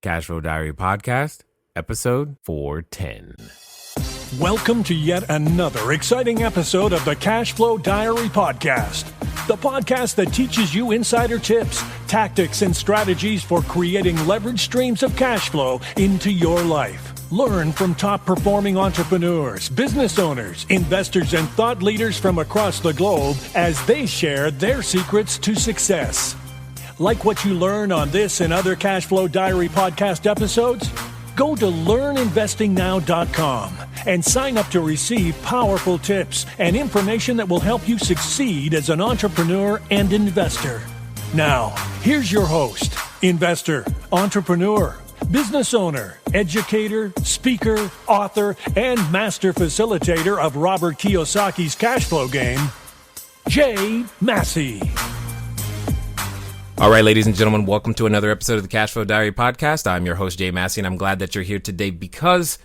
Cashflow Diary Podcast, episode 410. Welcome to yet another exciting episode of the Cashflow Diary Podcast, the podcast that teaches you insider tips, tactics, and strategies for creating leverage streams of cash flow into your life. Learn from top-performing entrepreneurs, business owners, investors, and thought leaders from across the globe as they share their secrets to success. Like what you learn on this and other Cashflow Diary podcast episodes? Go to learninvestingnow.com and sign up to receive powerful tips and information that will help you succeed as an entrepreneur and investor. Now, here's your host, investor, entrepreneur, business owner, educator, speaker, author, and master facilitator of Robert Kiyosaki's cash flow game, Jay Massey. All right, ladies and gentlemen, welcome to another episode of the Cashflow Diary Podcast. I'm your host, Jay Massey, and I'm glad that you're here today because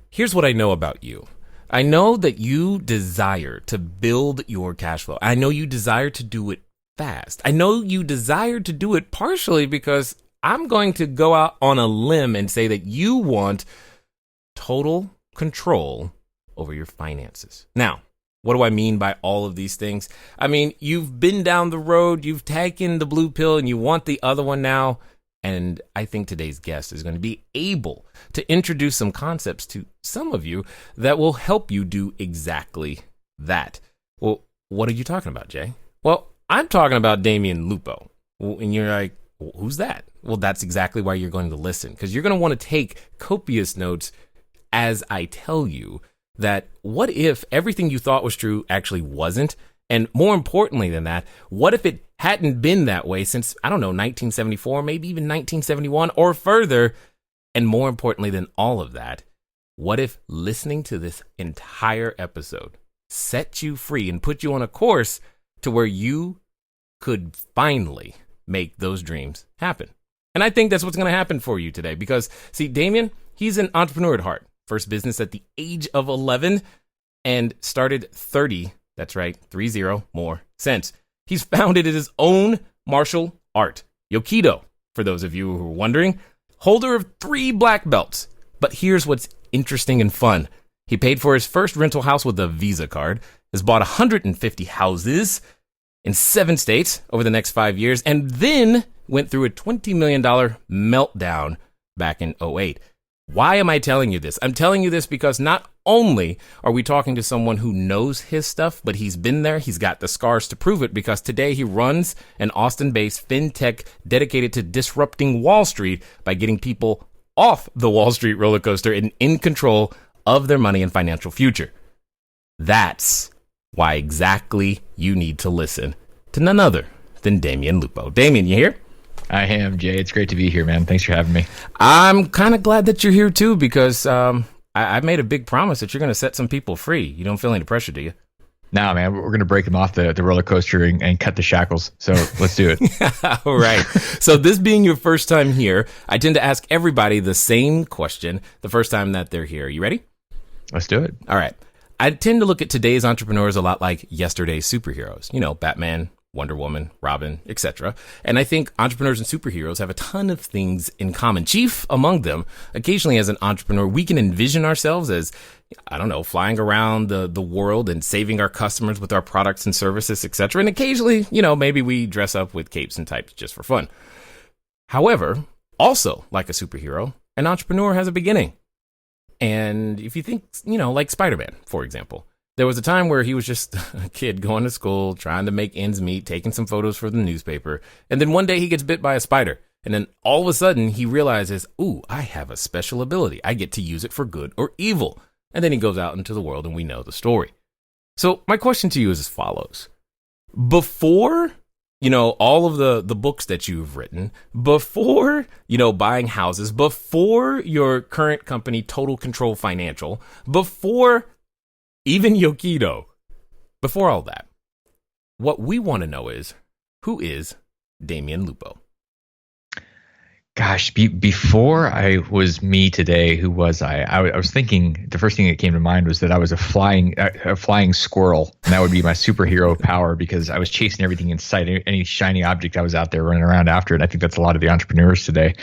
here's what I know about you. I know that you desire to build your cash flow. I know you desire to do it fast. I know you desire to do it partially because I'm going to go out on a limb and say that you want total control over your finances. Now, what do I mean by all of these things? I mean, you've been down the road, you've taken the blue pill, and you want the other one now. And I think today's guest is going to be able to introduce some concepts to some of you that will help you do exactly that. Well, what are you talking about, Jay? Well, I'm talking about Damian Lupo. And you're like, who's that? Well, that's exactly why you're going to listen, because you're going to want to take copious notes as I tell you that what if everything you thought was true actually wasn't? And more importantly than that, what if it hadn't been that way since, 1974, maybe even 1971 or further? And more importantly than all of that, what if listening to this entire episode set you free and put you on a course to where you could finally make those dreams happen? And I think that's what's going to happen for you today because, see, Damian, he's an entrepreneur at heart. First business at the age of 11 and started 30, that's right, 30 more since. He's founded his own martial art, Yokido, for those of you who are wondering, holder of 3 black belts. But here's what's interesting and fun. He paid for his first rental house with a Visa card, has bought 150 houses in 7 states over the next 5 years, and then went through a $20 million meltdown back in 2008. Why am I telling you this? I'm telling you this because not only are we talking to someone who knows his stuff, but he's been there. He's got the scars to prove it because today he runs an Austin-based fintech dedicated to disrupting Wall Street by getting people off the Wall Street roller coaster and in control of their money and financial future. That's why exactly you need to listen to none other than Damian Lupo. Damian, you here? I am, Jay. It's great to be here, man. Thanks for having me. I'm kind of glad that you're here, too, because I made a big promise that you're going to set some people free. You don't feel any pressure, do you? Nah, man. We're going to break them off the roller coaster and cut the shackles. So let's do it. All right. So this being your first time here, I tend to ask everybody the same question the first time that they're here. You ready? Let's do it. All right. I tend to look at today's entrepreneurs a lot like yesterday's superheroes. You know, Batman, Wonder Woman, Robin, etc. And I think entrepreneurs and superheroes have a ton of things in common. Chief among them, occasionally as an entrepreneur, we can envision ourselves as, flying around the world and saving our customers with our products and services, etc. And occasionally, maybe we dress up with capes and tights just for fun. However, also like a superhero, an entrepreneur has a beginning. And if you think, like Spider-Man, for example, there was a time where he was just a kid going to school, trying to make ends meet, taking some photos for the newspaper. And then one day he gets bit by a spider. And then all of a sudden he realizes, ooh, I have a special ability. I get to use it for good or evil. And then he goes out into the world and we know the story. So my question to you is as follows. Before, all of the books that you've written, before, buying houses, before your current company, Total Control Financial, before even Yokido, before all that, what we want to know is, who is Damian Lupo? Gosh, before I was me today, who was I? I was thinking the first thing that came to mind was that I was a flying squirrel, and that would be my superhero power because I was chasing everything in sight. Any shiny object I was out there running around after it. I think that's a lot of the entrepreneurs today.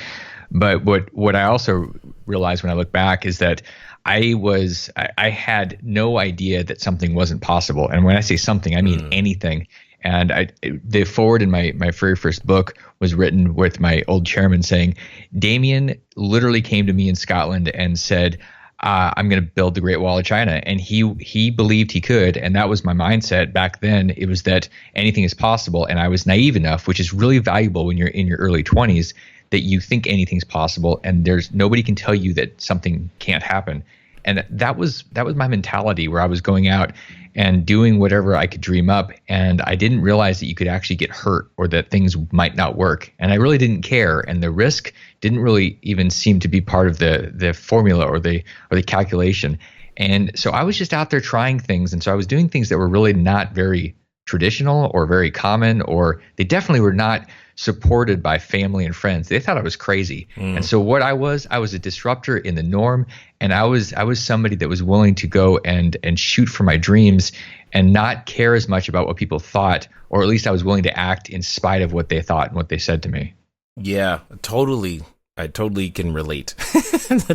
But what I also realized when I look back is that I had no idea that something wasn't possible. And when I say something, I mean anything. And the forward in my very first book was written with my old chairman saying, Damien literally came to me in Scotland and said, I'm going to build the Great Wall of China. And he believed he could. And that was my mindset back then. It was that anything is possible. And I was naive enough, which is really valuable when you're in your early 20s, that you think anything's possible and there's nobody can tell you that something can't happen. And that was my mentality, where I was going out and doing whatever I could dream up. And I didn't realize that you could actually get hurt or that things might not work. And I really didn't care. And the risk didn't really even seem to be part of the formula or the calculation. And so I was just out there trying things. And so I was doing things that were really not very traditional or very common, or they definitely were not supported by family and friends. They thought I was crazy. And so what I was a disruptor in the norm. And I was somebody that was willing to go and shoot for my dreams and not care as much about what people thought, or at least I was willing to act in spite of what they thought and what they said to me. Yeah, totally. I totally can relate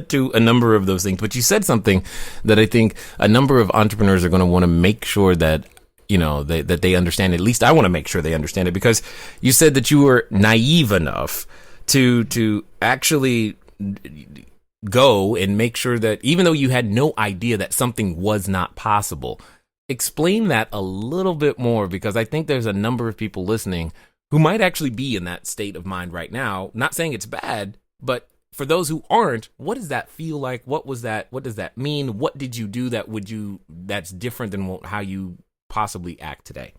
to a number of those things. But you said something that I think a number of entrepreneurs are going to want to make sure that that they understand. At least I want to make sure they understand it, because you said that you were naive enough to actually go and make sure that even though you had no idea that something was not possible. Explain that a little bit more, because I think there's a number of people listening who might actually be in that state of mind right now. Not saying it's bad, but for those who aren't, what does that feel like? What was that? What does that mean? What did you do that's different than how you possibly act today?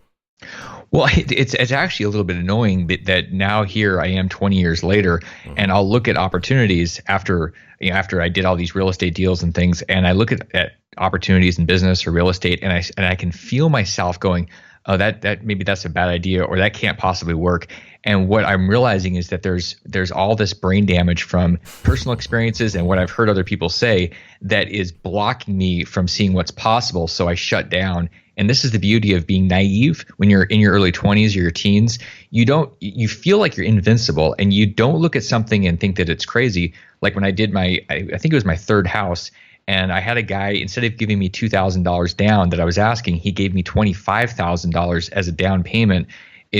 Well, it's actually a little bit annoying that now here I am 20 years later, and I'll look at opportunities after I did all these real estate deals and things, and I look at opportunities in business or real estate, and I can feel myself going, oh, that maybe that's a bad idea, or that can't possibly work. And what I'm realizing is that there's all this brain damage from personal experiences and what I've heard other people say that is blocking me from seeing what's possible. So I shut down. And this is the beauty of being naive. When you're in your early 20s or your teens, you feel like you're invincible, and you don't look at something and think that it's crazy. Like when I did I think it was my third house, and I had a guy, instead of giving me $2,000 down that I was asking, he gave me $25,000 as a down payment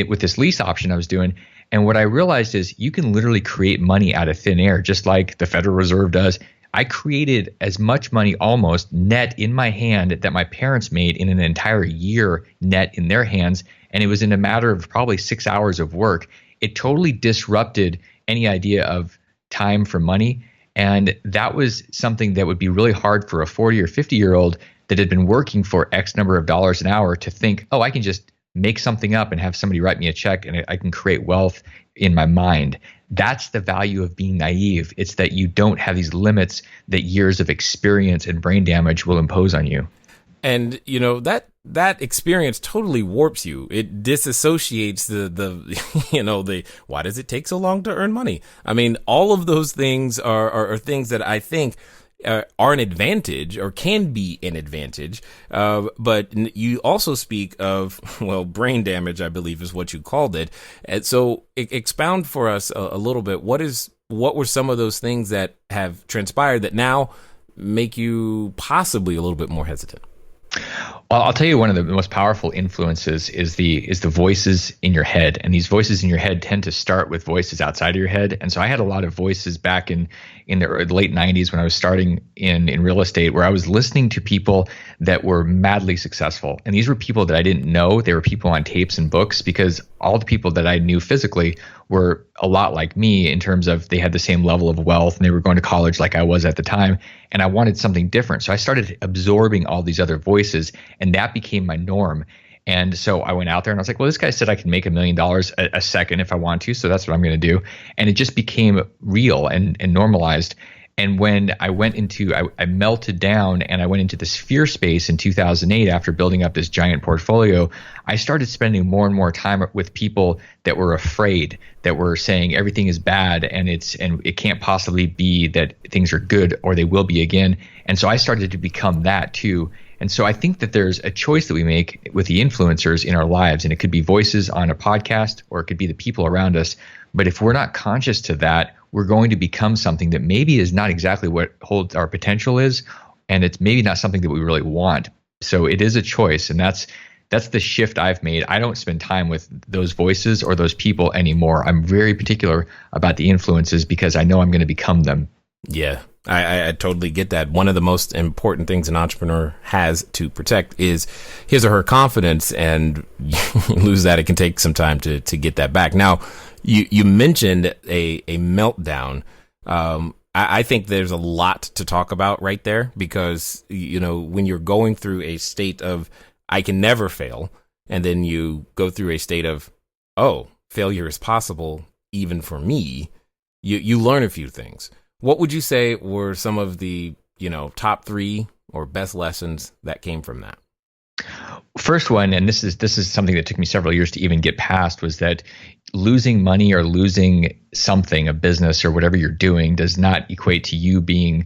with this lease option I was doing. And what I realized is you can literally create money out of thin air, just like the Federal Reserve does. I created as much money almost net in my hand that my parents made in an entire year net in their hands. And it was in a matter of probably 6 hours of work. It totally disrupted any idea of time for money. And that was something that would be really hard for a 40 or 50-year-old that had been working for X number of dollars an hour to think, oh, I can just make something up and have somebody write me a check and I can create wealth in my mind. That's the value of being naive. It's that you don't have these limits that years of experience and brain damage will impose on you. And that experience totally warps you. It disassociates the why does it take so long to earn money? I mean, all of those things are things that I think are an advantage or can be an advantage. But you also speak of, brain damage, I believe is what you called it. And so expound for us a little bit. What were some of those things that have transpired that now make you possibly a little bit more hesitant? Well, I'll tell you, one of the most powerful influences is the voices in your head. And these voices in your head tend to start with voices outside of your head. And so I had a lot of voices back in the late 90s when I was starting in real estate, where I was listening to people that were madly successful. And these were people that I didn't know. They were people on tapes and books, because all the people that I knew physically were a lot like me in terms of they had the same level of wealth and they were going to college like I was at the time. And I wanted something different. So I started absorbing all these other voices, and that became my norm. And so I went out there and I was like, well, this guy said I can make $1 million a second if I want to. So that's what I'm going to do. And it just became real and normalized. And when I went into, I melted down and I went into this fear space in 2008 after building up this giant portfolio, I started spending more and more time with people that were afraid, that were saying everything is bad and it can't possibly be that things are good or they will be again. And so I started to become that too. And so I think that there's a choice that we make with the influencers in our lives, and it could be voices on a podcast or it could be the people around us. But if we're not conscious to that, we're going to become something that maybe is not exactly what holds our potential is, and it's maybe not something that we really want. So it is a choice, and that's the shift I've made. I don't spend time with those voices or those people anymore. I'm very particular about the influences because I know I'm going to become them. Yeah, I totally get that. One of the most important things an entrepreneur has to protect is his or her confidence, and you lose that, it can take some time to get that back. Now, you mentioned a meltdown. I think there's a lot to talk about right there because, when you're going through a state of, I can never fail, and then you go through a state of, oh, failure is possible even for me, you learn a few things. What would you say were some of the, top 3 or best lessons that came from that? First one, and this is something that took me several years to even get past, was that losing money or losing something, a business or whatever you're doing, does not equate to you being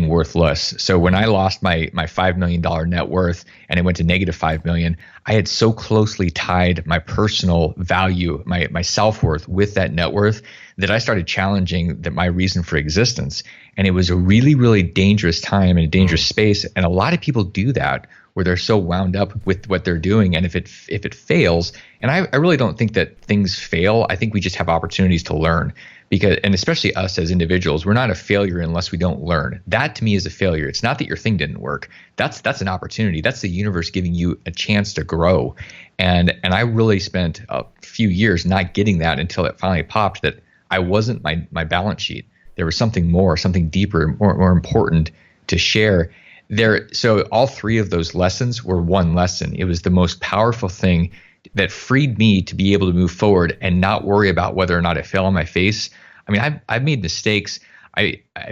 worthless. So when I lost my $5 million net worth and it went to negative $5 million, I had so closely tied my personal value, my self-worth with that net worth, that I started challenging my reason for existence. And it was a really, really dangerous time and a dangerous space. And a lot of people do that, where they're so wound up with what they're doing. And if it fails, and I really don't think that things fail. I think we just have opportunities to learn, and especially us as individuals, we're not a failure unless we don't learn. That to me is a failure. It's not that your thing didn't work. That's an opportunity. That's the universe giving you a chance to grow. And I really spent a few years not getting that until it finally popped, that I wasn't my balance sheet. There was something more, something deeper, more important to share there. So all 3 of those lessons were one lesson. It was the most powerful thing that freed me to be able to move forward and not worry about whether or not I fell on my face. I mean, I've made mistakes.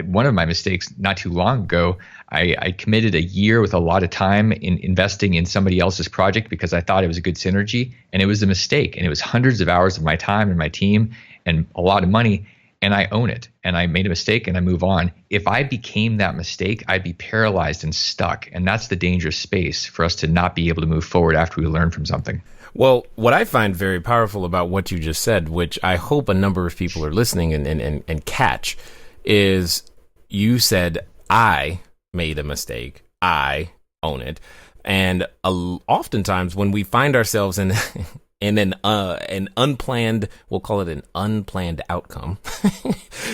One of my mistakes not too long ago, I committed a year with a lot of time in investing in somebody else's project because I thought it was a good synergy, and it was a mistake. And it was hundreds of hours of my time and my team and a lot of money. And I own it, and I made a mistake and I move on. If I became that mistake, I'd be paralyzed and stuck. And that's the dangerous space for us to not be able to move forward after we learn from something. Well, what I find very powerful about what you just said, which I hope a number of people are listening and catch, is you said, I made a mistake. I own it. And oftentimes when we find ourselves in an unplanned, we'll call it an unplanned outcome,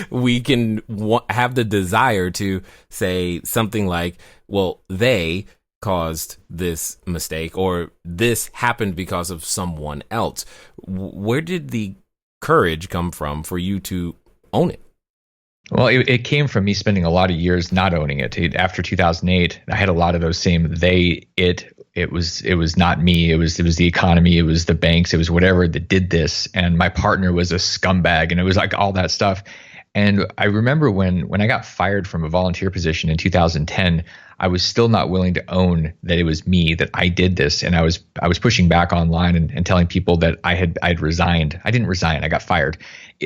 we can have the desire to say something like, well, they caused this mistake, or this happened because of someone else. Where did the courage come from for you to own it? Well, it came from me spending a lot of years not owning it. After 2008, I had a lot of those same it was not me. It was the economy. It was the banks. It was whatever that did this. And my partner was a scumbag, and it was like all that stuff. And I remember when I got fired from a volunteer position in 2010, I was still not willing to own that it was me, that I did this. And I was pushing back online and telling people that I'd resigned. I didn't resign. I got fired.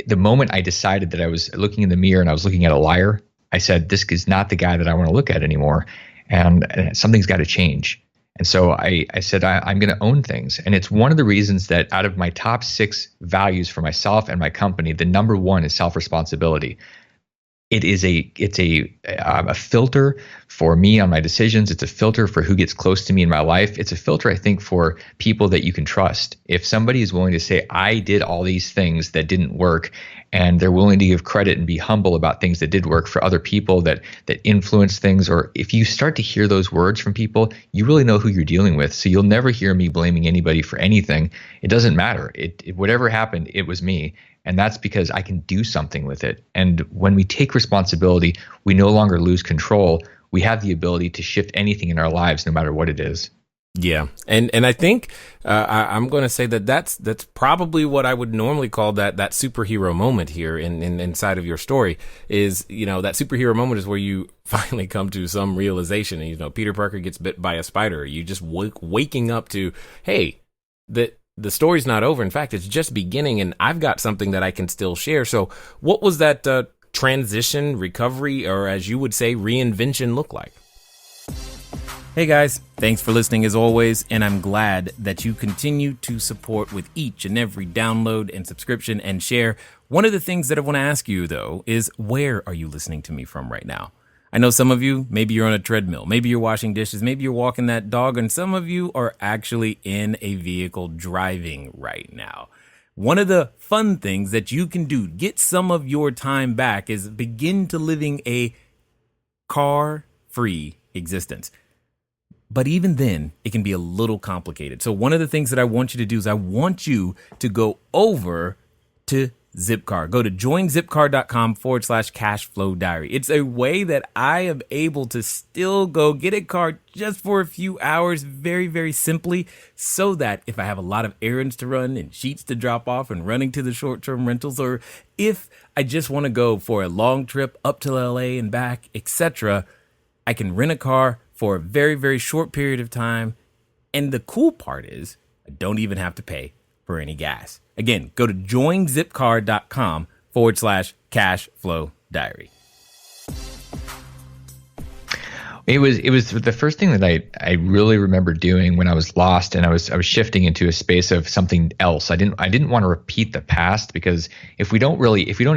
The moment I decided that I was looking in the mirror and I was looking at a liar, I said, this is not the guy that I want to look at anymore. And something's got to change. And so I said, I'm going to own things. And it's one of the reasons that out of my top 6 values for myself and my company, the number 1 is self-responsibility. It's a filter for me on my decisions. It's a filter for who gets close to me in my life. It's a filter, I think, for people that you can trust. If somebody is willing to say, I did all these things that didn't work, and they're willing to give credit and be humble about things that did work for other people that influence things, or if you start to hear those words from people, you really know who you're dealing with. So you'll never hear me blaming anybody for anything. It doesn't matter. Whatever happened, it was me. And that's because I can do something with it. And when we take responsibility, we no longer lose control. We have the ability to shift anything in our lives, no matter what it is. Yeah. And I think I'm going to say that's probably what I would normally call that superhero moment here inside of your story is, that superhero moment is where you finally come to some realization. And, Peter Parker gets bit by a spider. You just waking up to, hey, the story's not over. In fact, it's just beginning, and I've got something that I can still share. So what was that transition, recovery, or as you would say, reinvention look like? Hey guys, thanks for listening as always, and I'm glad that you continue to support with each and every download and subscription and share. One of the things that I want to ask you, though, is where are you listening to me from right now? I know some of you, maybe you're on a treadmill, maybe you're washing dishes, maybe you're walking that dog, and some of you are actually in a vehicle driving right now. One of the fun things that you can do, get some of your time back, is begin to living a car-free existence. But even then, it can be a little complicated. So one of the things that I want you to do is I want you to go over to Zipcar. Go to joinzipcar.com/cashflow diary. It's a way that I am able to still go get a car just for a few hours, very, very simply, so that if I have a lot of errands to run and sheets to drop off and running to the short-term rentals, or if I just want to go for a long trip up to LA and back, etc., I can rent a car for a very, very short period of time. And the cool part is I don't even have to pay for any gas. Again, go to joinzipcar.com/cashflow diary. It was the first thing that I really remember doing when I was lost and I was shifting into a space of something else. I didn't want to repeat the past, because if we don't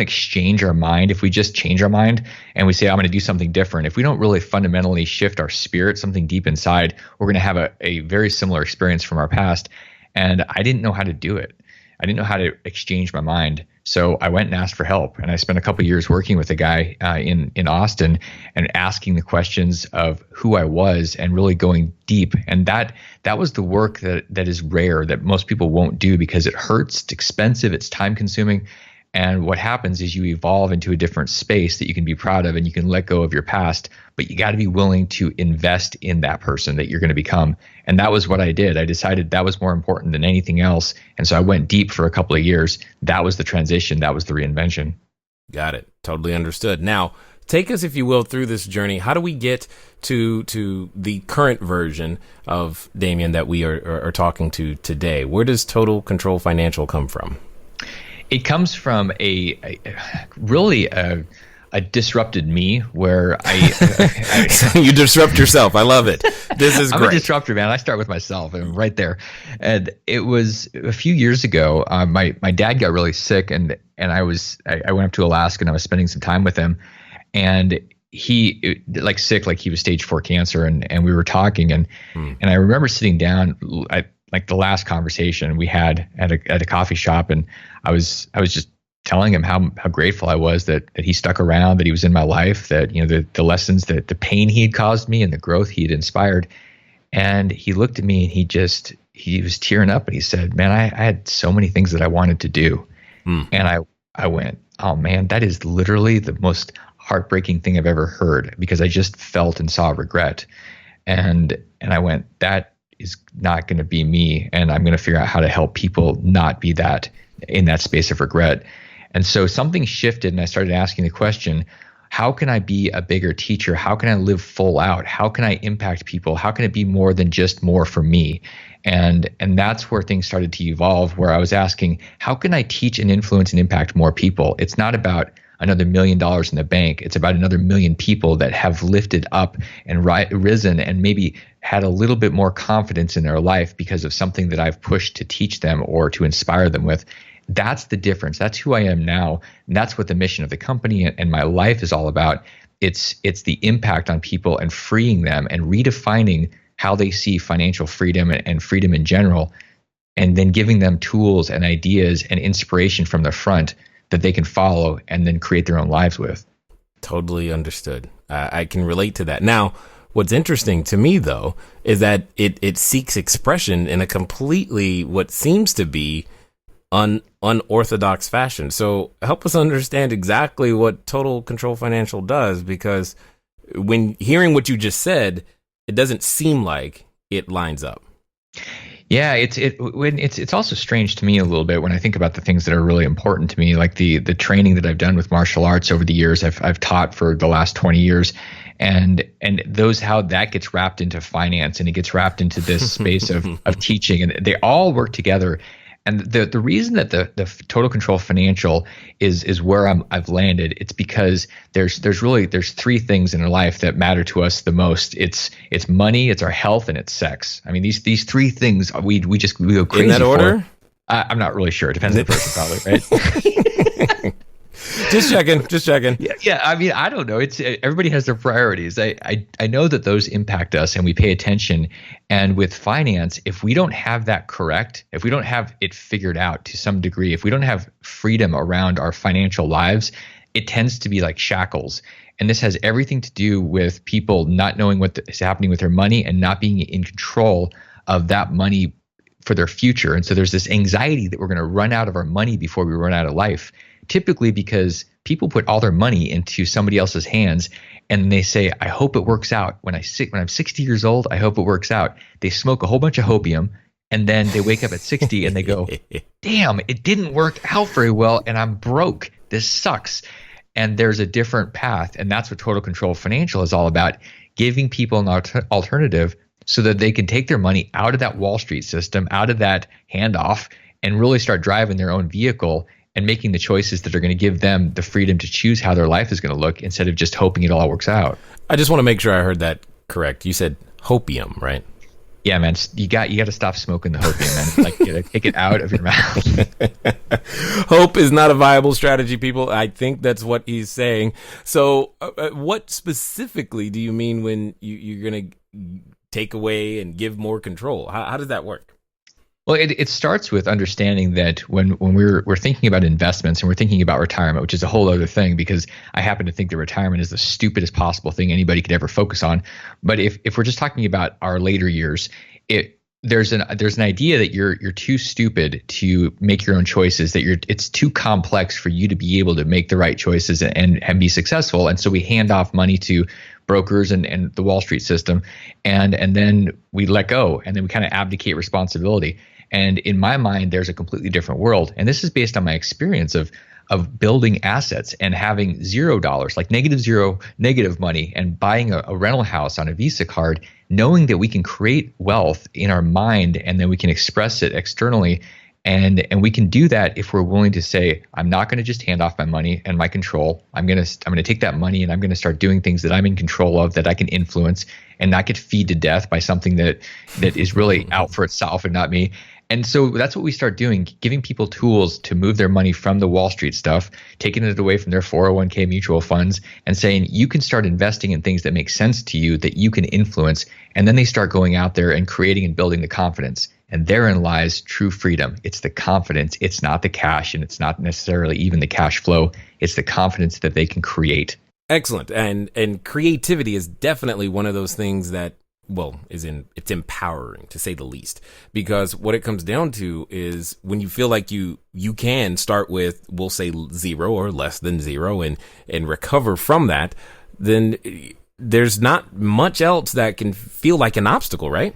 exchange our mind, if we just change our mind and we say, I'm going to do something different, if we don't really fundamentally shift our spirit, something deep inside, we're going to have a very similar experience from our past. And I didn't know how to do it. I didn't know how to exchange my mind. So I went and asked for help. And I spent a couple of years working with a guy in Austin and asking the questions of who I was and really going deep. And that was the work that is rare, that most people won't do, because it hurts, it's expensive, it's time consuming. And what happens is you evolve into a different space that you can be proud of and you can let go of your past, but you got to be willing to invest in that person that you're going to become. And that was what I did. I decided that was more important than anything else. And so I went deep for a couple of years. That was the transition. That was the reinvention. Got it. Totally understood. Now, take us, if you will, through this journey. How do we get to the current version of Damien that we are talking to today? Where does Total Control Financial come from? It comes from a disrupted me, where you disrupt yourself. I love it. This is great. I'm a disruptor, man. I start with myself, and right there. And it was a few years ago. My dad got really sick, and I went up to Alaska, and I was spending some time with him, and he was stage 4 cancer, and we were talking, and I remember sitting down. Like the last conversation we had at a coffee shop, and I was just telling him how grateful I was that he stuck around, that he was in my life, that the lessons, that the pain he had caused me and the growth he had inspired. And he looked at me and he was tearing up, and he said, "Man, I had so many things that I wanted to do." And I went, "Oh man, that is literally the most heartbreaking thing I've ever heard," because I just felt and saw regret. And I went, that is not going to be me, and I'm going to figure out how to help people not be that in that space of regret. And so something shifted, and I started asking the question, how can I be a bigger teacher? How can I live full out? How can I impact people? How can it be more than just more for me? And that's where things started to evolve, where I was asking, how can I teach and influence and impact more people? It's not about another $1 million in the bank. It's about another 1 million people that have lifted up and risen and maybe had a little bit more confidence in their life because of something that I've pushed to teach them or to inspire them with. That's the difference. That's who I am now. And that's what the mission of the company and my life is all about. It's the impact on people and freeing them and redefining how they see financial freedom and freedom in general, and then giving them tools and ideas and inspiration from the front that they can follow and then create their own lives with. Totally understood. I can relate to that. Now, what's interesting to me, though, is that it seeks expression in a completely what seems to be unorthodox fashion. So help us understand exactly what Total Control Financial does, because when hearing what you just said, it doesn't seem like it lines up. Yeah, it's also strange to me a little bit when I think about the things that are really important to me, like the training that I've done with martial arts over the years. I've taught for the last 20 years, and how that gets wrapped into finance, and it gets wrapped into this space of teaching, and they all work together. And the reason that the Total Control Financial is where I've landed, it's because there's 3 things in our life that matter to us the most. It's money, it's our health, and it's sex. I mean, these 3 things we go crazy in that order. I'm not really sure. It depends on the person, probably, right? Just checking. Yeah. I mean, I don't know. It's everybody has their priorities. I know that those impact us and we pay attention. And with finance, if we don't have that correct, if we don't have it figured out to some degree, if we don't have freedom around our financial lives, it tends to be like shackles. And this has everything to do with people not knowing what is happening with their money and not being in control of that money for their future. And so there's this anxiety that we're going to run out of our money before we run out of life. Typically because people put all their money into somebody else's hands and they say, I hope it works out. When I'm 60 years old, I hope it works out. They smoke a whole bunch of hopium and then they wake up at 60 and they go, damn, it didn't work out very well and I'm broke. This sucks. And there's a different path. And that's what Total Control Financial is all about, giving people an alternative so that they can take their money out of that Wall Street system, out of that handoff, and really start driving their own vehicle and making the choices that are going to give them the freedom to choose how their life is going to look instead of just hoping it all works out. I just want to make sure I heard that correct. You said hopium, right? Yeah, man. You got to stop smoking the hopium, man. Like, you gotta take it out of your mouth. Hope is not a viable strategy, people. I think that's what he's saying. So what specifically do you mean when you're going to take away and give more control? How does that work? Well, it starts with understanding that when we're thinking about investments and we're thinking about retirement, which is a whole other thing, because I happen to think that retirement is the stupidest possible thing anybody could ever focus on. But if we're just talking about our later years, there's an idea that you're too stupid to make your own choices, that it's too complex for you to be able to make the right choices and be successful. And so we hand off money to brokers and the Wall Street system, and then we let go, and then we kind of abdicate responsibility. And in my mind, there's a completely different world. And this is based on my experience of building assets and having $0, like negative money, and buying a rental house on a Visa card, knowing that we can create wealth in our mind and then we can express it externally. And we can do that if we're willing to say, I'm not going to just hand off my money and my control. I'm going to take that money and I'm going to start doing things that I'm in control of, that I can influence, and not get feed to death by something that is really out for itself and not me. And so that's what we start doing, giving people tools to move their money from the Wall Street stuff, taking it away from their 401k mutual funds, and saying you can start investing in things that make sense to you, that you can influence. And then they start going out there and creating and building the confidence. And therein lies true freedom. It's the confidence. It's not the cash, and it's not necessarily even the cash flow. It's the confidence that they can create. Excellent. And creativity is definitely one of those things that, well, it's empowering, to say the least, because what it comes down to is when you feel like you can start with, we'll say 0 or less than 0 and recover from that, then there's not much else that can feel like an obstacle, right?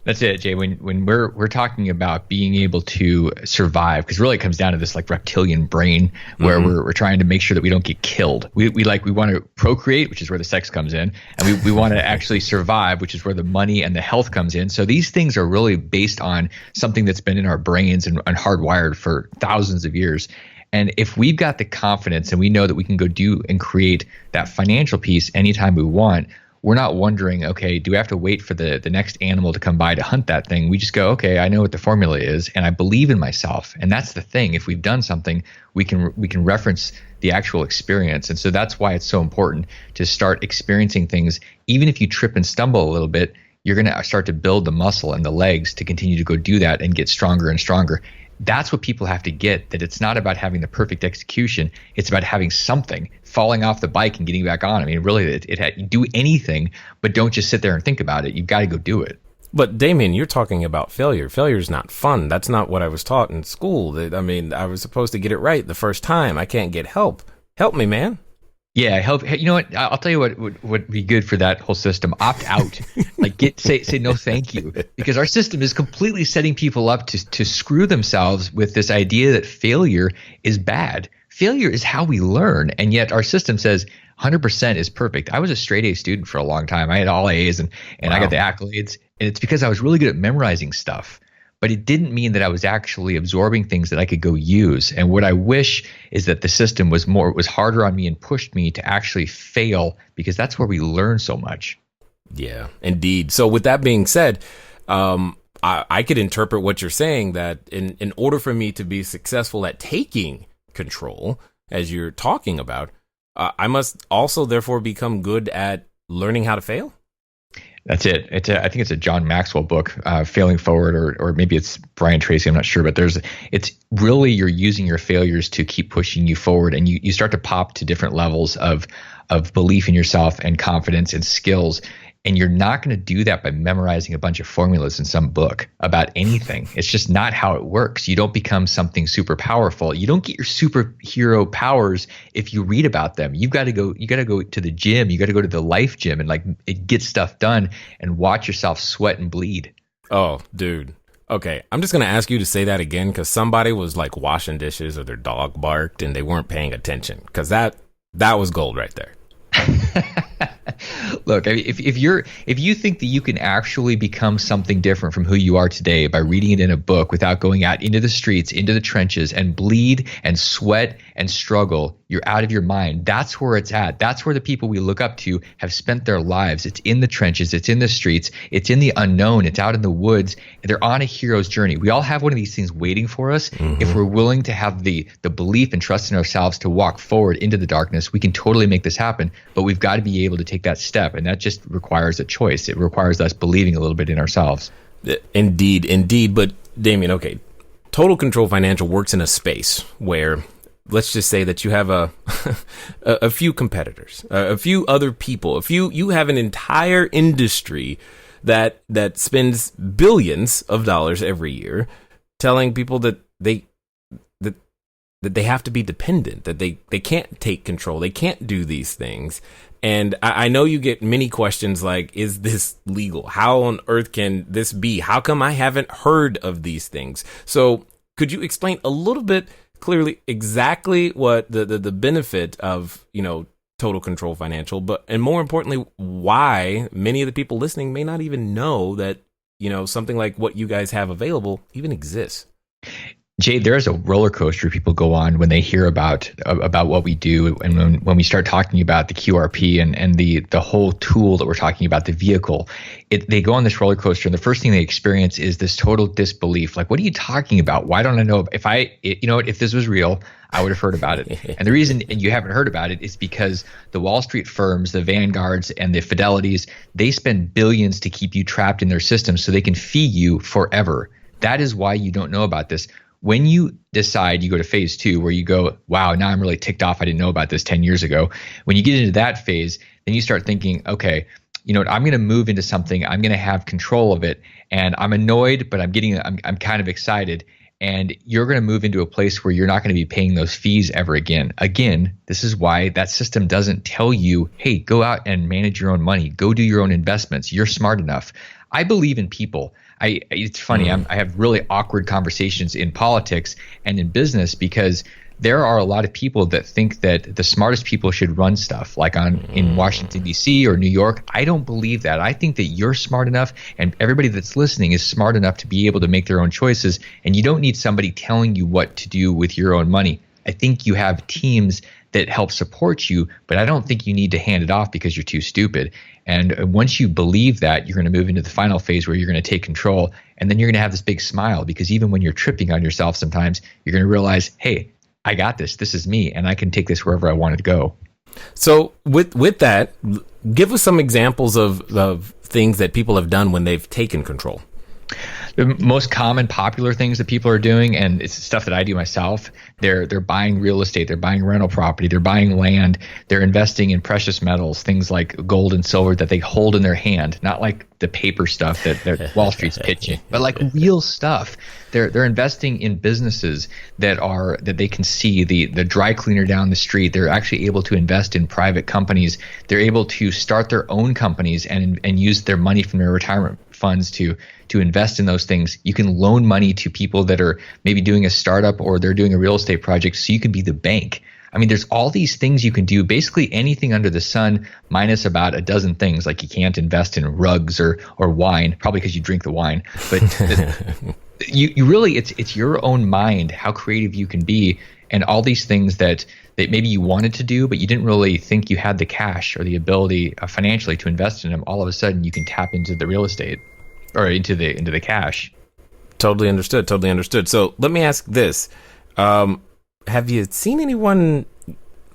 That's it, Jay. When we're talking about being able to survive, because really it comes down to this like reptilian brain where we're trying to make sure that we don't get killed. We want to procreate, which is where the sex comes in, and we want to actually survive, which is where the money and the health comes in. So these things are really based on something that's been in our brains and hardwired for thousands of years. And if we've got the confidence and we know that we can go do and create that financial piece anytime we want, we're not wondering, okay, do we have to wait for the next animal to come by to hunt that thing? We just go, okay, I know what the formula is, and I believe in myself. And that's the thing. If we've done something, we can reference the actual experience. And so that's why it's so important to start experiencing things. Even if you trip and stumble a little bit, you're going to start to build the muscle and the legs to continue to go do that and get stronger and stronger. That's what people have to get, that it's not about having the perfect execution. It's about having something, falling off the bike and getting back on. I mean, really, you do anything, but don't just sit there and think about it. You've got to go do it. But Damien, you're talking about failure. Failure is not fun. That's not what I was taught in school. I was supposed to get it right the first time. I can't get help. Help me, man. Yeah, help. You know what? I'll tell you what would be good for that whole system. Opt out. Like say no thank you, because our system is completely setting people up to screw themselves with this idea that failure is bad. Failure is how we learn, and yet our system says 100% is perfect. I was a straight A student for a long time. I had all A's and wow. I got the accolades, and it's because I was really good at memorizing stuff. But it didn't mean that I was actually absorbing things that I could go use. And what I wish is that the system was harder on me and pushed me to actually fail, because that's where we learn so much. Yeah, indeed. So with that being said, I could interpret what you're saying, that in order for me to be successful at taking control, as you're talking about, I must also therefore become good at learning how to fail? That's it. I think it's a John Maxwell book, Failing Forward, or maybe it's Brian Tracy. I'm not sure, but it's really, you're using your failures to keep pushing you forward, and you start to pop to different levels of belief in yourself and confidence and skills. And you're not going to do that by memorizing a bunch of formulas in some book about anything. It's just not how it works. You don't become something super powerful. You don't get your superhero powers if you read about them. You got to go to the gym. You got to go to the life gym and get stuff done and watch yourself sweat and bleed. Oh, dude. Okay, I'm just going to ask you to say that again, because somebody was like washing dishes or their dog barked and they weren't paying attention, because that was gold right there. Look, if you think that you can actually become something different from who you are today by reading it in a book without going out into the streets, into the trenches, and bleed and sweat and struggle, you're out of your mind. That's where it's at. That's where the people we look up to have spent their lives. It's in the trenches. It's in the streets. It's in the unknown. It's out in the woods. They're on a hero's journey. We all have one of these things waiting for us. Mm-hmm. If we're willing to have the belief and trust in ourselves to walk forward into the darkness, we can totally make this happen. But we've got to be able to take that step, and that just requires a choice. It requires us believing a little bit in ourselves. Indeed. But Damien, okay, Total Control Financial works in a space where, let's just say that you have a few competitors, a few other people, you have an entire industry that spends billions of dollars every year telling people that they have to be dependent, that they can't take control, they can't do these things. And I know you get many questions like, is this legal? How on earth can this be? How come I haven't heard of these things? So could you explain a little bit clearly exactly what the benefit of, Total Control Financial, and more importantly, why many of the people listening may not even know that, something like what you guys have available even exists? Jay, there is a roller coaster people go on when they hear about what we do, and when we start talking about the QRP and the whole tool that we're talking about, the vehicle, they go on this roller coaster, and the first thing they experience is this total disbelief. Like, what are you talking about? Why don't I know? If this was real, I would have heard about it. And the reason you haven't heard about it is because the Wall Street firms, the Vanguards and the Fidelities, they spend billions to keep you trapped in their systems so they can fee you forever. That is why you don't know about this. When you decide, you go to phase 2, where you go, wow, now I'm really ticked off. I didn't know about this 10 years ago. When you get into that phase, then you start thinking, okay, I'm going to move into something. I'm going to have control of it. And I'm annoyed, but I'm kind of excited. And you're going to move into a place where you're not going to be paying those fees ever again. Again, this is why that system doesn't tell you, hey, go out and manage your own money. Go do your own investments. You're smart enough. I believe in people. It's funny. I have really awkward conversations in politics and in business because there are a lot of people that think that the smartest people should run stuff like in Washington, D.C. or New York. I don't believe that. I think that you're smart enough, and everybody that's listening is smart enough to be able to make their own choices, and you don't need somebody telling you what to do with your own money. I think you have teams that help support you, but I don't think you need to hand it off because you're too stupid. And once you believe that, you're going to move into the final phase where you're going to take control, and then you're going to have this big smile because even when you're tripping on yourself sometimes, you're going to realize, hey, I got this. This is me, and I can take this wherever I want it to go. So with that, give us some examples of things that people have done when they've taken control. The most common popular things that people are doing, and it's stuff that I do myself, they're buying real estate, they're buying rental property, they're buying land, they're investing in precious metals, things like gold and silver that they hold in their hand, not like the paper stuff that Wall Street's pitching, but like real stuff. They're investing in businesses that they can see, the dry cleaner down the street. They're actually able to invest in private companies. They're able to start their own companies and use their money from their retirement funds to invest in those things. You can loan money to people that are maybe doing a startup or they're doing a real estate project, so you can be the bank. I mean, there's all these things you can do, basically anything under the sun, minus about a dozen things. Like you can't invest in rugs or wine, probably because you drink the wine. But you really, it's your own mind, how creative you can be, and all these things that maybe you wanted to do, but you didn't really think you had the cash or the ability financially to invest in them. All of a sudden, you can tap into the real estate or into the cash. Totally understood. So let me ask this. have you seen anyone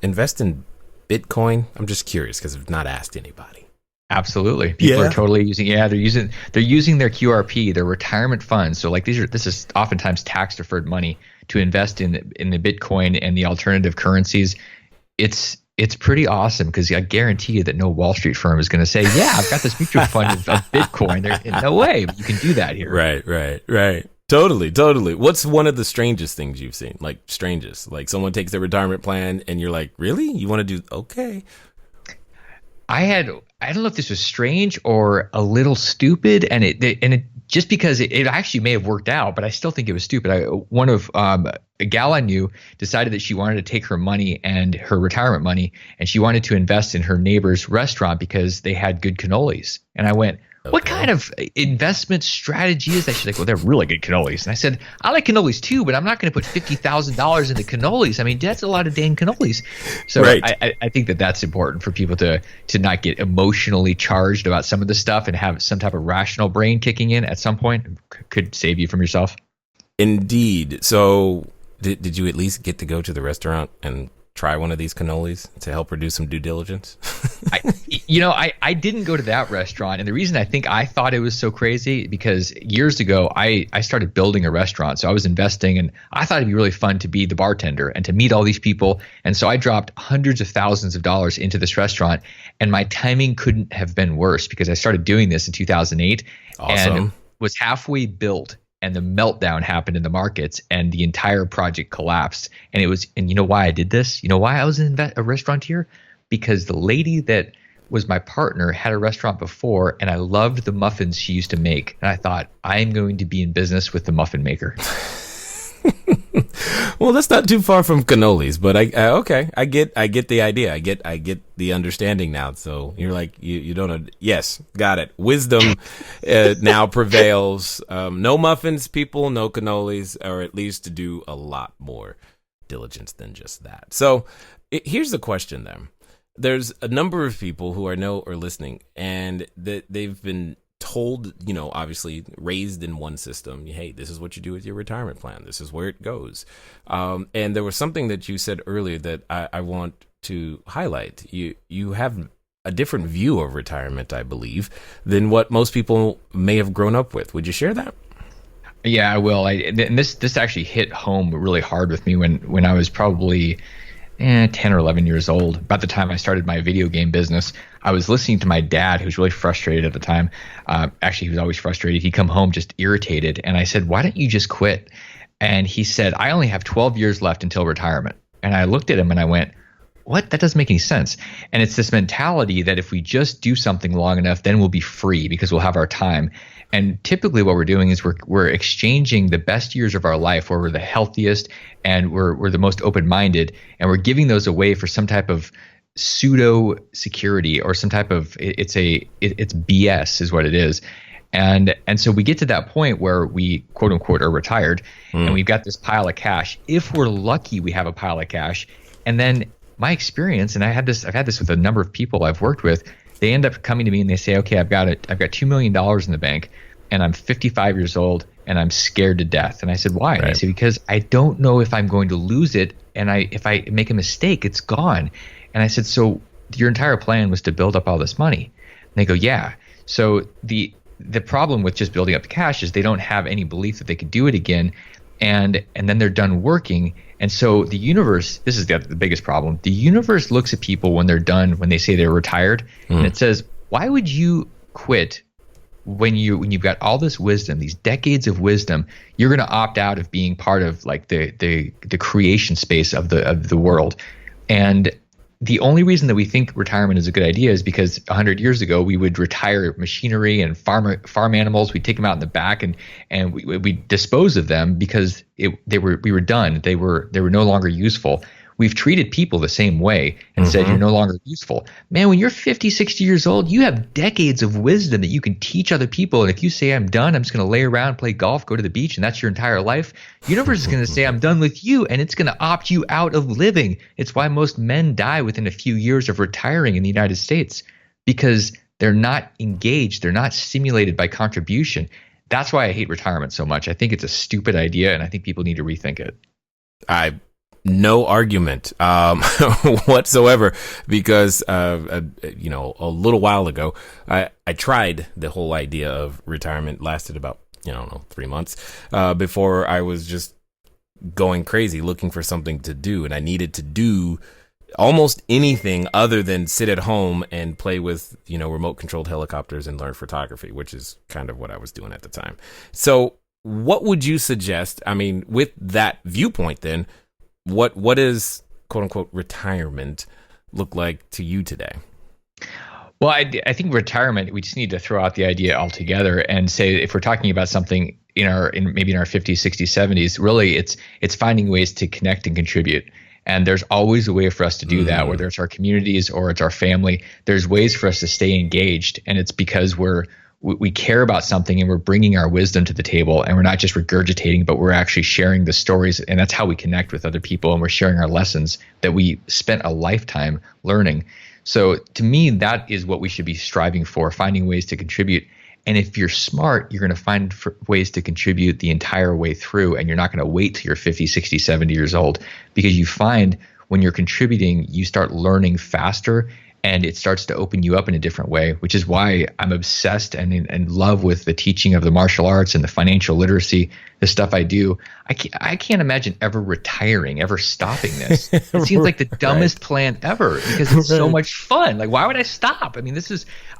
invest in Bitcoin? I'm just curious because I've not asked anybody. Absolutely. People are totally using, they're using their QRP, their retirement funds. So like this is oftentimes tax deferred money to invest in the Bitcoin and the alternative currencies. It's pretty awesome because I guarantee you that no Wall Street firm is going to say, yeah, I've got this mutual fund of Bitcoin. There's no way you can do that here. Right. Totally. What's one of the strangest things you've seen? Like strangest, like someone takes their retirement plan and you're like, really? You want to do, okay. I don't know if this was strange or a little stupid, and it just because it actually may have worked out, but I still think it was stupid. A gal I knew decided that she wanted to take her money and her retirement money, and she wanted to invest in her neighbor's restaurant because they had good cannolis. And I went, what kind of investment strategy is that? She's like, well, they're really good cannolis. And I said, I like cannolis too, but I'm not going to put $50,000 into cannolis. I mean, that's a lot of dang cannolis. So right. I think that that's important for people to not get emotionally charged about some of the stuff and have some type of rational brain kicking in at some point. Could save you from yourself. Indeed. So did you at least get to go to the restaurant and try one of these cannolis to help her do some due diligence? I didn't go to that restaurant. And the reason I thought it was so crazy, because years ago, I started building a restaurant. So I was investing, and I thought it'd be really fun to be the bartender and to meet all these people. And so I dropped hundreds of thousands of dollars into this restaurant, and my timing couldn't have been worse because I started doing this in 2008 and was halfway built. And the meltdown happened in the markets, and the entire project collapsed. And you know why I did this? You know why I was a restaurateur? Because the lady that was my partner had a restaurant before, and I loved the muffins she used to make. And I thought, I'm going to be in business with the muffin maker. Well, that's not too far from cannolis, but I get the idea. I get the understanding now. So you're like, you don't know. Yes, got it. Wisdom now prevails. No muffins, people, no cannolis, or at least to do a lot more diligence than just that. So here's the question then. There's a number of people who I know are listening, and they've been told, obviously raised in one system. Hey, this is what you do with your retirement plan. This is where it goes. And there was something that you said earlier that I want to highlight. You have a different view of retirement, I believe, than what most people may have grown up with. Would you share that? Yeah, I will. And this actually hit home really hard with me when I was probably 10 or 11 years old. About the time I started my video game business, I was listening to my dad, who was really frustrated at the time. Actually, he was always frustrated. He'd come home just irritated. And I said, why don't you just quit? And he said, I only have 12 years left until retirement. And I looked at him and I went, what? That doesn't make any sense. And it's this mentality that if we just do something long enough, then we'll be free because we'll have our time. And typically what we're doing is we're exchanging the best years of our life where we're the healthiest and we're the most open-minded, and we're giving those away for some type of pseudo security or some type of it's BS is what it is. And so we get to that point where we quote unquote are retired and we've got this pile of cash. If we're lucky, we have a pile of cash. And then my experience, and I've had this with a number of people I've worked with, they end up coming to me and they say, okay, I've got $2 million in the bank and I'm 55 years old and I'm scared to death. And I said, why? Right. And I said, because I don't know if I'm going to lose it. And if I make a mistake, it's gone. And I said, so your entire plan was to build up all this money? And they go, yeah. So the problem with just building up the cash is they don't have any belief that they could do it again. And then they're done working. And so the universe, this is the biggest problem. The universe looks at people when they're done, when they say they're retired, and it says, why would you quit when you've got all this wisdom, these decades of wisdom? You're going to opt out of being part of like the creation space of the world. And the only reason that we think retirement is a good idea is because 100 years ago we would retire machinery and farm animals. We'd take them out in the back and we dispose of them because we were done. They were no longer useful. We've treated people the same way and said you're no longer useful. Man, when you're 50, 60 years old, you have decades of wisdom that you can teach other people. And if you say, I'm done, I'm just going to lay around, play golf, go to the beach, and that's your entire life, the universe is going to say, I'm done with you, and it's going to opt you out of living. It's why most men die within a few years of retiring in the United States, because they're not engaged. They're not stimulated by contribution. That's why I hate retirement so much. I think it's a stupid idea, and I think people need to rethink it. No argument whatsoever, because a little while ago I tried the whole idea of retirement. Lasted about 3 months before I was just going crazy looking for something to do, and I needed to do almost anything other than sit at home and play with remote controlled helicopters and learn photography, which is kind of what I was doing at the time. So what would you suggest? I mean, with that viewpoint, then what is quote unquote retirement look like to you today? Well, I think retirement, we just need to throw out the idea altogether and say, if we're talking about something maybe in our 50s, 60s, 70s, really it's finding ways to connect and contribute. And there's always a way for us to do that, whether it's our communities or it's our family. There's ways for us to stay engaged, and it's because we care about something and we're bringing our wisdom to the table, and we're not just regurgitating, but we're actually sharing the stories, and that's how we connect with other people, and we're sharing our lessons that we spent a lifetime learning. So to me, that is what we should be striving for, finding ways to contribute. And if you're smart, you're going to find ways to contribute the entire way through, and you're not going to wait till you're 50, 60, 70 years old, because you find when you're contributing, you start learning faster, and it starts to open you up in a different way, which is why I'm obsessed and in love with the teaching of the martial arts and the financial literacy, the stuff I do. I can't imagine ever retiring, ever stopping this. It seems like the dumbest plan ever, because it's so much fun. Like, why would I stop? I mean,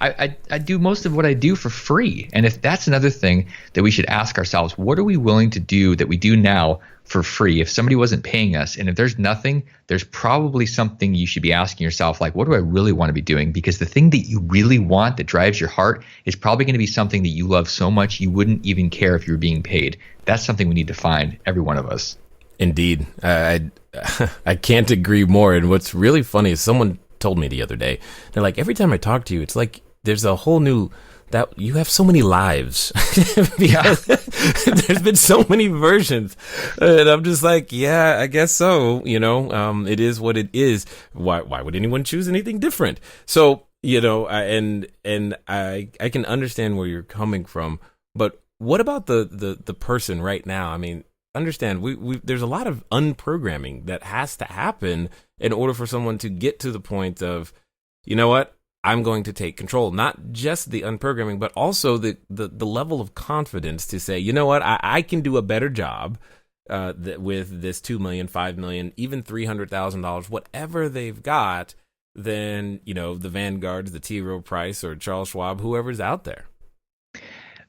I do most of what I do for free. And if that's another thing that we should ask ourselves, what are we willing to do that we do now for free? If somebody wasn't paying us, and if there's nothing, there's probably something you should be asking yourself, like, what do I really want to be doing? Because the thing that you really want, that drives your heart, is probably going to be something that you love so much you wouldn't even care if you were being paid. That's something we need to find, every one of us. Indeed. I can't agree more. And what's really funny is someone told me the other day, they're like, every time I talk to you, it's like there's a whole new, that you have so many lives. Because there's been so many versions, and I'm just like, yeah, I guess so. It is what it is. Why would anyone choose anything different? So, I can understand where you're coming from, but what about the person right now? I mean, understand, there's a lot of unprogramming that has to happen in order for someone to get to the point of, you know what, I'm going to take control. Not just the unprogramming, but also the level of confidence to say, you know what, I can do a better job with this $2 million, $5 million, even $300,000, whatever they've got, than the Vanguards, the T. Rowe Price, or Charles Schwab, whoever's out there.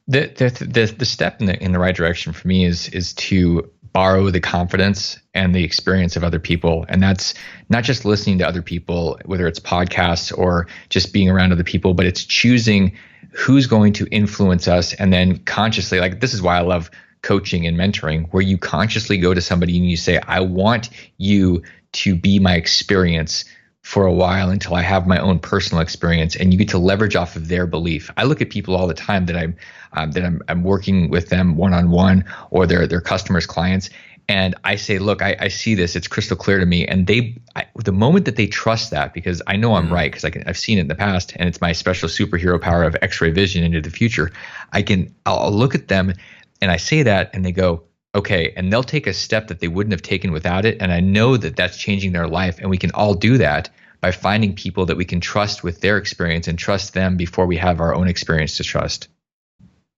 The step in the right direction for me is to borrow the confidence and the experience of other people. And that's not just listening to other people, whether it's podcasts or just being around other people, but it's choosing who's going to influence us. And then consciously, like, this is why I love coaching and mentoring, where you consciously go to somebody and you say, I want you to be my experience for a while until I have my own personal experience, and you get to leverage off of their belief. I look at people all the time that I'm working with them one-on-one, or their customers, clients, and I say, look, I see this, it's crystal clear to me. And the moment that they trust that, because I know I'm right, because I've seen it in the past, and it's my special superhero power of X-ray vision into the future. I'll look at them and I say that, and they go, okay, and they'll take a step that they wouldn't have taken without it. And I know that that's changing their life. And we can all do that by finding people that we can trust with their experience, and trust them before we have our own experience to trust.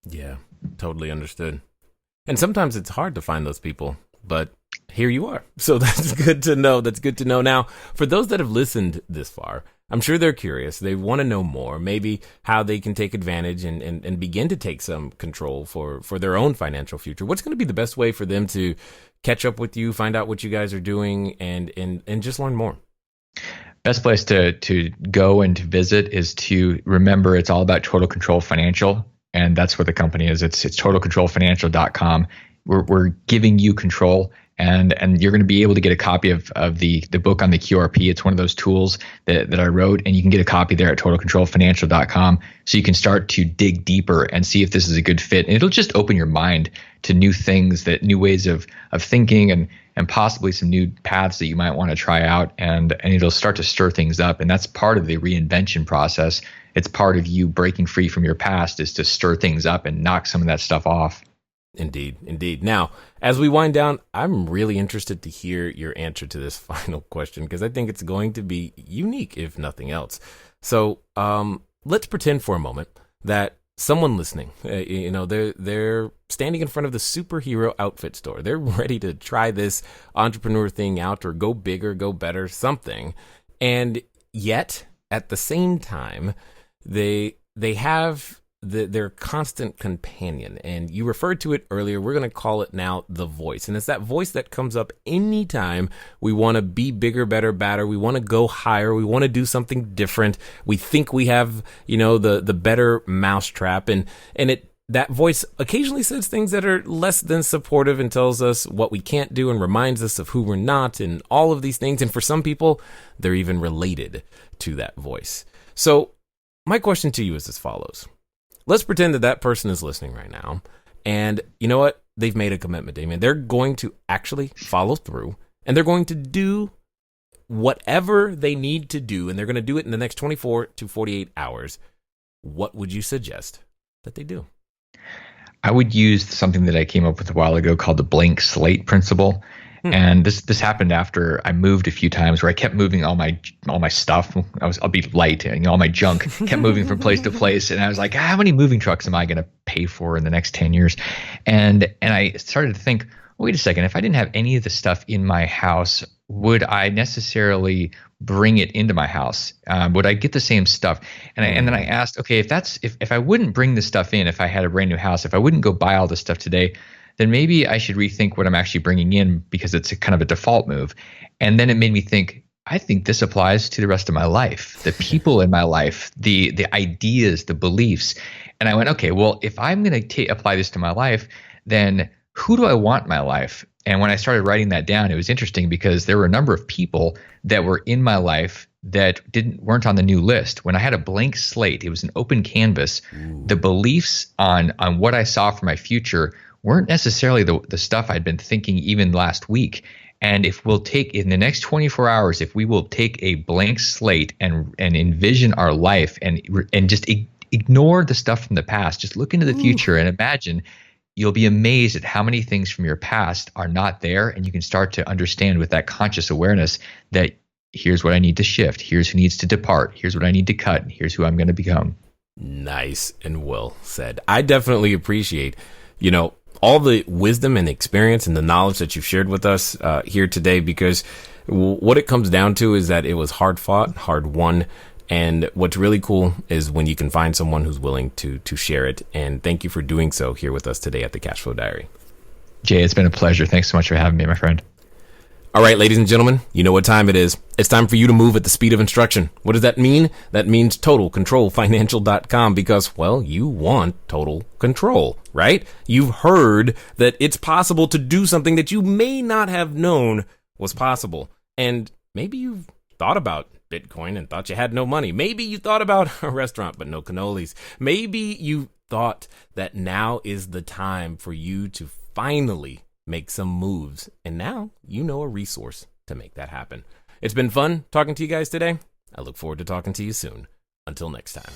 Yeah, totally understood. And sometimes it's hard to find those people, but here you are. So that's good to know. That's good to know. Now, for those that have listened this far, I'm sure they're curious. They want to know more, maybe how they can take advantage and begin to take some control for their own financial future. What's going to be the best way for them to catch up with you, find out what you guys are doing, and just learn more? Best place to go and to visit is to remember it's all about Total Control Financial. And that's what the company is. It's totalcontrolfinancial.com. We're giving you control, and you're going to be able to get a copy of the book on the QRP. It's one of those tools that I wrote, and you can get a copy there at totalcontrolfinancial.com, so you can start to dig deeper and see if this is a good fit. And it'll just open your mind to new things, new ways of thinking, and possibly some new paths that you might want to try out, and it'll start to stir things up. And that's part of the reinvention process. It's part of you breaking free from your past, is to stir things up and knock some of that stuff off. Indeed, indeed. Now, as we wind down, I'm really interested to hear your answer to this final question because I think it's going to be unique, if nothing else. So, let's pretend for a moment that someone listening, they're standing in front of the superhero outfit store. They're ready to try this entrepreneur thing out or go bigger, go better, something. And yet, at the same time, they have their constant companion, and you referred to it earlier. We're going to call it now the voice, and it's that voice that comes up anytime we want to be bigger, better, badder. We want to go higher. We want to do something different. We think we have, the better mousetrap, and that voice occasionally says things that are less than supportive and tells us what we can't do and reminds us of who we're not and all of these things. And for some people, they're even related to that voice. So my question to you is as follows. Let's pretend that person is listening right now. And you know what? They've made a commitment, Damien. They're going to actually follow through, and they're going to do whatever they need to do, and they're going to do it in the next 24 to 48 hours. What would you suggest that they do? I would use something that I came up with a while ago called the blank slate principle. And this happened after I moved a few times where I kept moving all my stuff. I'll be light, all my junk kept moving from place to place. And I was like, how many moving trucks am I going to pay for in the next 10 years? And I started to think, wait a second, if I didn't have any of the stuff in my house, would I necessarily bring it into my house? Would I get the same stuff? And then I asked, okay, if I wouldn't bring this stuff in, if I had a brand new house, if I wouldn't go buy all this stuff today, then maybe I should rethink what I'm actually bringing in because it's a kind of a default move. And then it made me think, I think this applies to the rest of my life, the people in my life, the ideas, the beliefs. And I went, okay, well, if I'm going to apply this to my life, then who do I want in my life? And when I started writing that down, it was interesting because there were a number of people that were in my life that weren't on the new list. When I had a blank slate, it was an open canvas. The beliefs on what I saw for my future weren't necessarily the stuff I'd been thinking even last week. And if we'll take in the next 24 hours, if we will take a blank slate and envision our life and just ignore the stuff from the past, just look into the future and imagine, you'll be amazed at how many things from your past are not there. And you can start to understand with that conscious awareness that here's what I need to shift. Here's who needs to depart. Here's what I need to cut. And here's who I'm going to become. Nice and well said. I definitely appreciate, all the wisdom and experience and the knowledge that you've shared with us here today, because what it comes down to is that it was hard fought, hard won. And what's really cool is when you can find someone who's willing to share it. And thank you for doing so here with us today at the Cashflow Diary. Jay, it's been a pleasure. Thanks so much for having me, my friend. All right, ladies and gentlemen, you know what time it is. It's time for you to move at the speed of instruction. What does that mean? That means totalcontrolfinancial.com because, well, you want total control, right? You've heard that it's possible to do something that you may not have known was possible. And maybe you've thought about Bitcoin and thought you had no money. Maybe you thought about a restaurant, but no cannolis. Maybe you thought that now is the time for you to finally make some moves. And now you know a resource to make that happen. It's been fun talking to you guys today. I look forward to talking to you soon. Until next time.